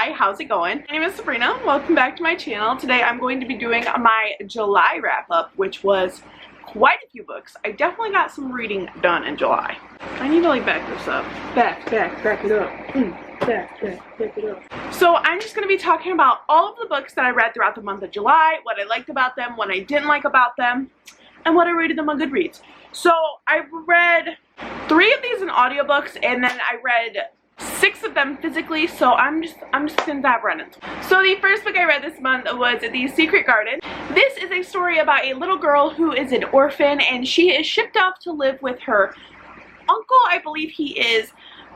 July. How's it going? My name is Sabrina. Welcome back to my channel. Today I'm going to be doing my July wrap-up, which was quite a few books. I definitely got some reading done in July. I need to like back this up. Back it up. Back it up. So I'm just going to be talking about all of the books that I read throughout the month of July, what I liked about them, what I didn't like about them, and what I rated them on Goodreads. So I read 3 of these in audiobooks, and then I read 6 of them physically, so I'm just gonna dive right into it. So the first book I read this month was The Secret Garden. This is a story about a little girl who is an orphan, and she is shipped off to live with her uncle, I believe he is,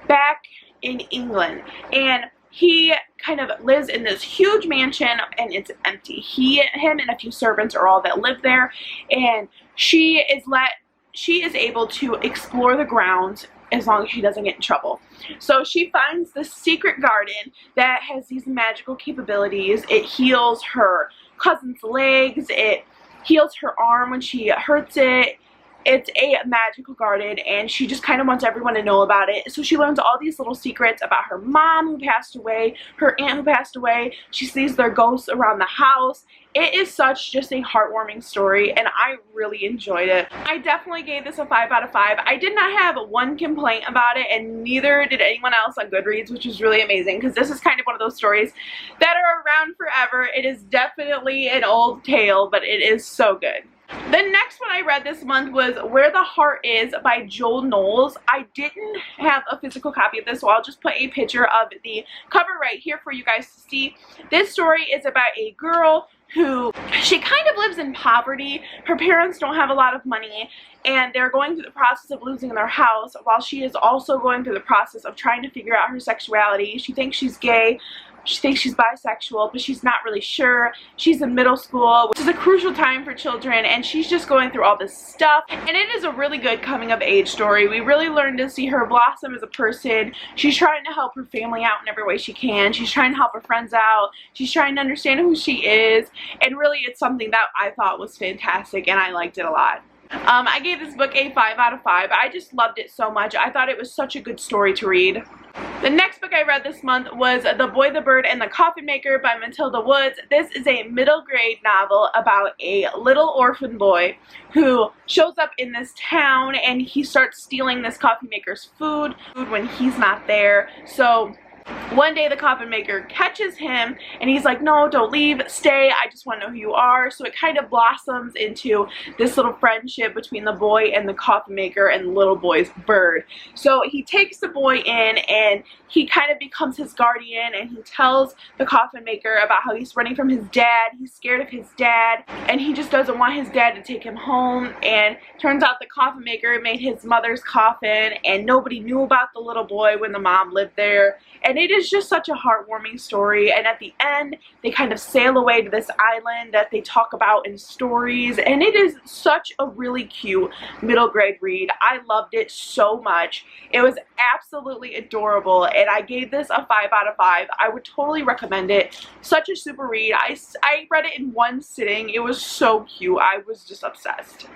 back in England. And he kind of lives in this huge mansion and it's empty. Him and a few servants are all that live there, and she is able to explore the grounds as long as she doesn't get in trouble. So she finds this secret garden that has these magical capabilities. It heals her cousin's legs, it heals her arm when she hurts it. It's a magical garden, and she just kind of wants everyone to know about it. So she learns all these little secrets about her mom who passed away, her aunt who passed away. She sees their ghosts around the house. It is such just a heartwarming story, and I really enjoyed it. I definitely gave this a 5 out of 5. I did not have one complaint about it, and neither did anyone else on Goodreads, which is really amazing because this is kind of one of those stories that are around forever. It is definitely an old tale, but it is so good. The next one I read this month was Where the Heart Is by Joel Knowles. I didn't have a physical copy of this, so I'll just put a picture of the cover right here for you guys to see. This story is about a girl who, she kind of lives in poverty. Her parents don't have a lot of money, and they're going through the process of losing their house while she is also going through the process of trying to figure out her sexuality. She thinks she's gay. She thinks she's bisexual, but she's not really sure. She's in middle school, which is a crucial time for children, and she's just going through all this stuff. And it is a really good coming of age story. We really learn to see her blossom as a person. She's trying to help her family out in every way she can. She's trying to help her friends out. She's trying to understand who she is. And really, it's something that I thought was fantastic, and I liked it a lot. I gave this book a 5 out of 5. I just loved it so much. I thought it was such a good story to read. The next book I read this month was The Boy, the Bird, and the Coffin Maker by Matilda Woods. This is a middle grade novel about a little orphan boy who shows up in this town, and he starts stealing this coffin maker's food when he's not there. So one day the coffin maker catches him, and he's like, no, don't leave, stay, I just want to know who you are. So it kind of blossoms into this little friendship between the boy and the coffin maker and the little boy's bird. So he takes the boy in, and he kind of becomes his guardian, and he tells the coffin maker about how he's running from his dad. He's scared of his dad, and he just doesn't want his dad to take him home. And turns out the coffin maker made his mother's coffin, and nobody knew about the little boy when the mom lived there. And it is just such a heartwarming story, and at the end they kind of sail away to this island that they talk about in stories, and it is such a really cute middle grade read. I loved it so much. It was absolutely adorable, and I gave this a 5 out of 5. I would totally recommend it. Such a super read. I read it in one sitting. It was so cute. I was just obsessed.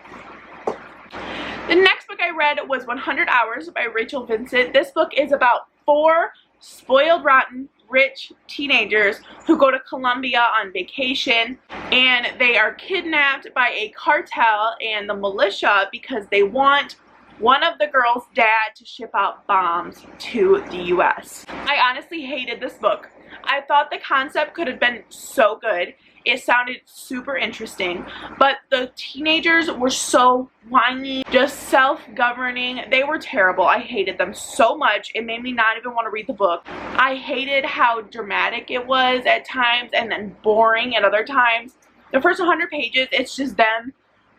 The next book I read was 100 Hours by Rachel Vincent. This book is about 4 spoiled, rotten, rich teenagers who go to Colombia on vacation, and they are kidnapped by a cartel and the militia because they want one of the girls' dad to ship out bombs to the US. I honestly hated this book. I thought the concept could have been so good. It sounded super interesting, but the teenagers were so whiny, just self-governing. They were terrible. I hated them so much. It made me not even want to read the book. I hated how dramatic it was at times and then boring at other times. The first 100 pages, it's just them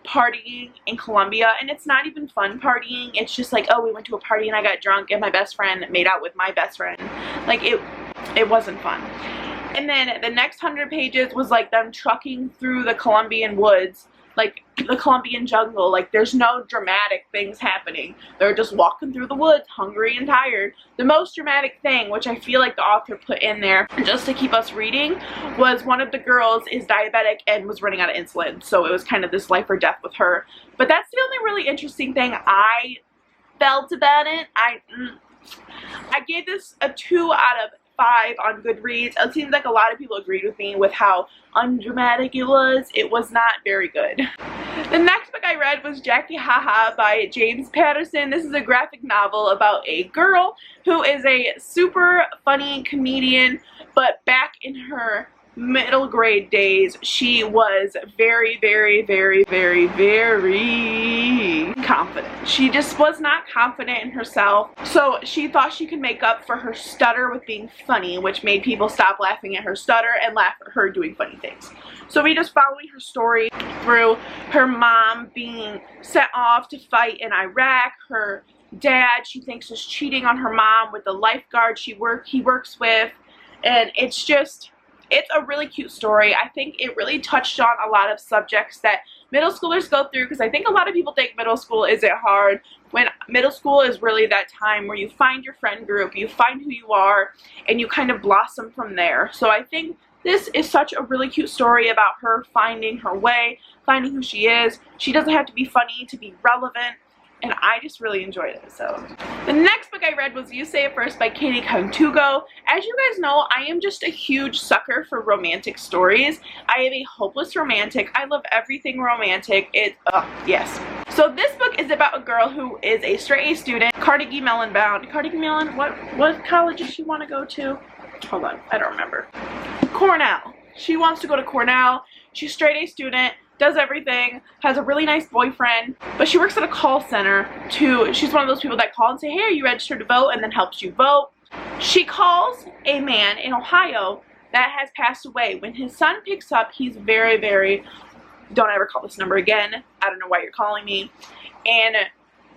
partying in Colombia, and it's not even fun partying. It's just like, oh, we went to a party and I got drunk and my best friend made out with my best friend. Like, it wasn't fun. And then the next 100 pages was like them trucking through the Colombian woods, like the Colombian jungle. Like, there's no dramatic things happening. They're just walking through the woods, hungry and tired. The most dramatic thing, which I feel like the author put in there just to keep us reading, was one of the girls is diabetic and was running out of insulin. So it was kind of this life or death with her. But that's the only really interesting thing I felt about it. I gave this a 2 out of 5 on Goodreads. It seems like a lot of people agreed with me with how undramatic it was. It was not very good. The next book I read was Jacky Haha by James Patterson. This is a graphic novel about a girl who is a super funny comedian, but back in her middle grade days, she was very confident. She just was not confident in herself, so she thought she could make up for her stutter with being funny, which made people stop laughing at her stutter and laugh at her doing funny things. So we just following her story through her mom being sent off to fight in Iraq, her dad she thinks is cheating on her mom with the lifeguard he works with, and it's a really cute story. I think it really touched on a lot of subjects that middle schoolers go through, because I think a lot of people think middle school isn't hard, when middle school is really that time where you find your friend group, you find who you are, and you kind of blossom from there. So I think this is such a really cute story about her finding her way, finding who she is. She doesn't have to be funny to be relevant, and I just really enjoyed it. So the next book I read was You Say It First by Katie Contugo. As you guys know, I am just a huge sucker for romantic stories. I am a hopeless romantic. I love everything romantic. Yes. So this book is about a girl who is a straight A student, Carnegie Mellon bound. Carnegie Mellon, what college does she want to go to? Hold on, I don't remember. Cornell. She wants to go to Cornell. She's a straight A student, does everything, has a really nice boyfriend, but she works at a call center she's one of those people that call and say, hey, are you registered to vote, and then helps you vote. She calls a man in Ohio that has passed away. When his son picks up, he's very, don't ever call this number again. I don't know why you're calling me. And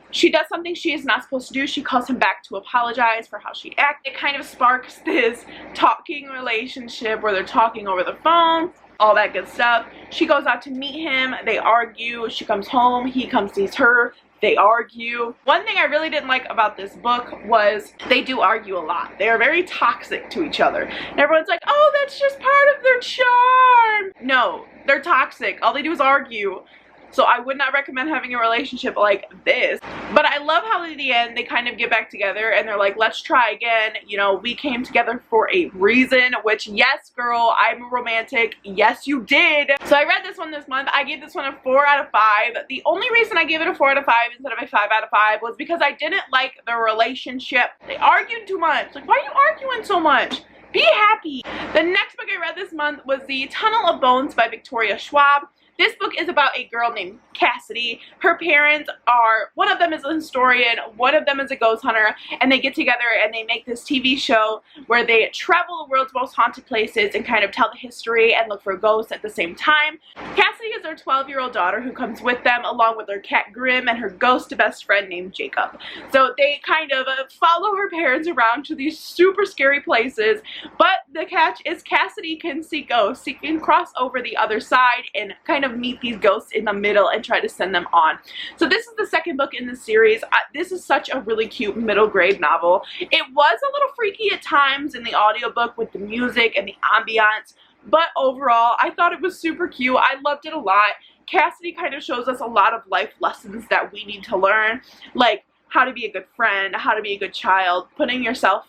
she does something she is not supposed to do. She calls him back to apologize for how she acted. It kind of sparks this talking relationship where they're talking over the phone, all that good stuff. She goes out to meet him. They argue. She comes home. He comes, sees her. They argue. One thing I really didn't like about this book was they do argue a lot. They are very toxic to each other. And everyone's like, oh, that's just part of their charm. No, they're toxic. All they do is argue. So I would not recommend having a relationship like this. But I love how at the end they kind of get back together and they're like, let's try again. You know, we came together for a reason, which, yes, girl, I'm a romantic. Yes, you did. So I read this one this month. I gave this one a 4 out of 5. The only reason I gave it a 4 out of 5 instead of a 5 out of 5 was because I didn't like the relationship. They argued too much. Like, why are you arguing so much? Be happy. The next book I read this month was The Tunnel of Bones by Victoria Schwab. This book is about a girl named Cassidy. Her parents are, one of them is a historian, one of them is a ghost hunter, and they get together and they make this TV show where they travel the world's most haunted places and kind of tell the history and look for ghosts at the same time. Cassidy is their 12-year-old daughter who comes with them along with their cat Grim and her ghost best friend named Jacob. So they kind of follow her parents around to these super scary places, but the catch is Cassidy can see ghosts. She can cross over the other side and kind of meet these ghosts in the middle and try to send them on. So this is the second book in the series. This is such a really cute middle grade novel. It was a little freaky at times in the audiobook with the music and the ambiance, but overall I thought it was super cute. I loved it a lot. Cassidy kind of shows us a lot of life lessons that we need to learn, like how to be a good friend, how to be a good child, putting yourself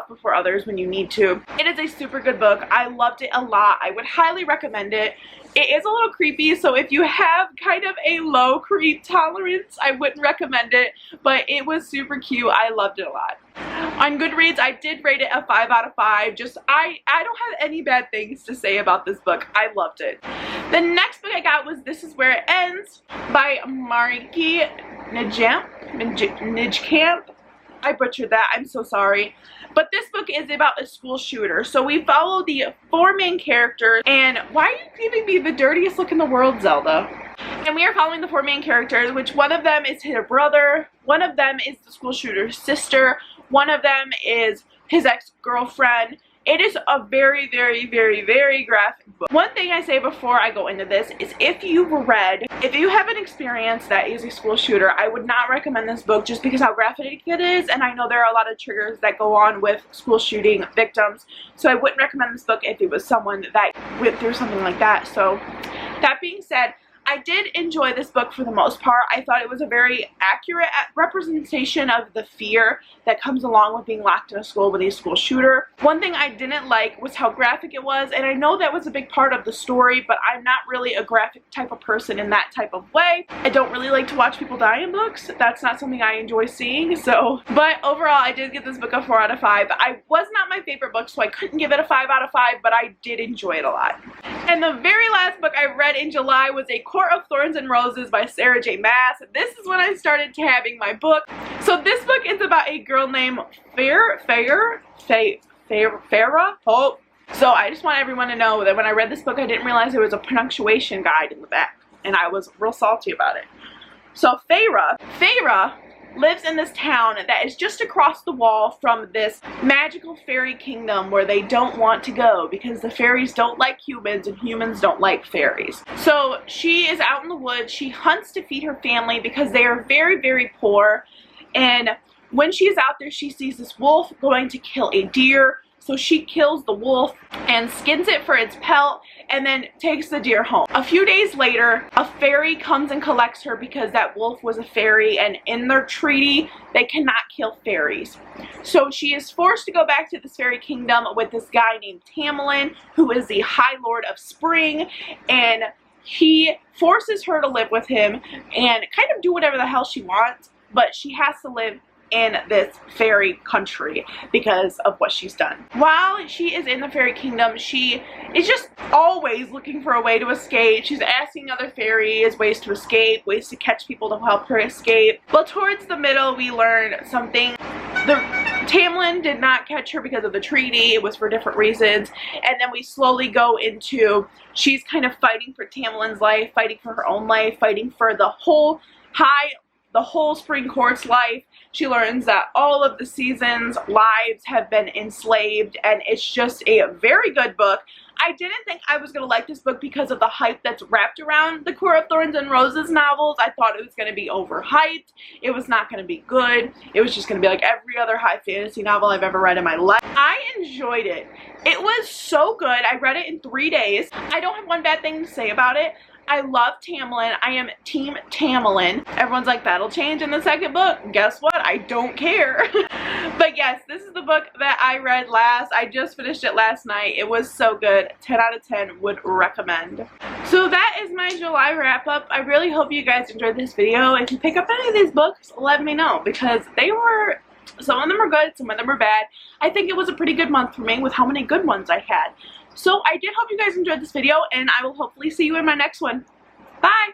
before others when you need to. It is a super good book. I loved it a lot. I would highly recommend it. It is a little creepy, so if you have kind of a low creep tolerance, I wouldn't recommend it, but it was super cute. I loved it a lot. On Goodreads, I did rate it a 5 out of 5. I don't have any bad things to say about this book. I loved it. The next book I got was This Is Where It Ends by Mariki Nijkamp. I butchered that. I'm so sorry. But this book is about a school shooter. So we follow the 4 main characters. And why are you giving me the dirtiest look in the world, Zelda? And we are following the 4 main characters, which one of them is his brother, one of them is the school shooter's sister, one of them is his ex-girlfriend. It is a very graphic book. One thing I say before I go into this is if you have an experience that is a school shooter, I would not recommend this book just because how graphic it is, and I know there are a lot of triggers that go on with school shooting victims, so I wouldn't recommend this book if it was someone that went through something like that. So that being said, I did enjoy this book for the most part. I thought it was a very accurate representation of the fear that comes along with being locked in a school with a school shooter. One thing I didn't like was how graphic it was, and I know that was a big part of the story, but I'm not really a graphic type of person in that type of way. I don't really like to watch people die in books. That's not something I enjoy seeing, so. But overall, I did give this book a 4 out of 5. I was not my favorite book, so I couldn't give it a 5 out of 5, but I did enjoy it a lot. And the very last book I read in July was A Court of Thorns and Roses by Sarah J. Maas. This is when I started tabbing my book. So this book is about a girl named Farah. Oh. So I just want everyone to know that when I read this book, I didn't realize there was a punctuation guide in the back, and I was real salty about it. So Farah lives in this town that is just across the wall from this magical fairy kingdom where they don't want to go because the fairies don't like humans and humans don't like fairies. So she is out in the woods. She hunts to feed her family because they are very, very poor. And when she is out there, she sees this wolf going to kill a deer. So she kills the wolf and skins it for its pelt and then takes the deer home. A few days later, a fairy comes and collects her because that wolf was a fairy, and in their treaty, they cannot kill fairies. So she is forced to go back to this fairy kingdom with this guy named Tamerlane, who is the High Lord of Spring, and he forces her to live with him and kind of do whatever the hell she wants, but she has to live in this fairy country because of what she's done. While she is in the fairy kingdom, she is just always looking for a way to escape. She's asking other fairies ways to escape, ways to catch people to help her escape. Well, towards the middle, we learn something. Tamerlane did not catch her because of the treaty. It was for different reasons. And then we slowly go into she's kind of fighting for Tamerlane's life, fighting for her own life, fighting for the whole Spring Court's life. She learns that all of the seasons' lives have been enslaved, and it's just a very good book. I didn't think I was going to like this book because of the hype that's wrapped around the Court of Thorns and Roses novels. I thought it was going to be overhyped. It was not going to be good. It was just going to be like every other high fantasy novel I've ever read in my life. I enjoyed it. It was so good. I read it in 3 days. I don't have one bad thing to say about it. I love Tamerlane. I am Team Tamerlane. Everyone's like, that'll change in the second book. Guess what? I don't care. But yes, this is the book that I read last. I just finished it last night. It was so good. 10 out of 10 would recommend. So that is my July wrap up. I really hope you guys enjoyed this video. If you pick up any of these books, let me know, because some of them are good, some of them are bad. I think it was a pretty good month for me with how many good ones I had. So I did hope you guys enjoyed this video, and I will hopefully see you in my next one. Bye!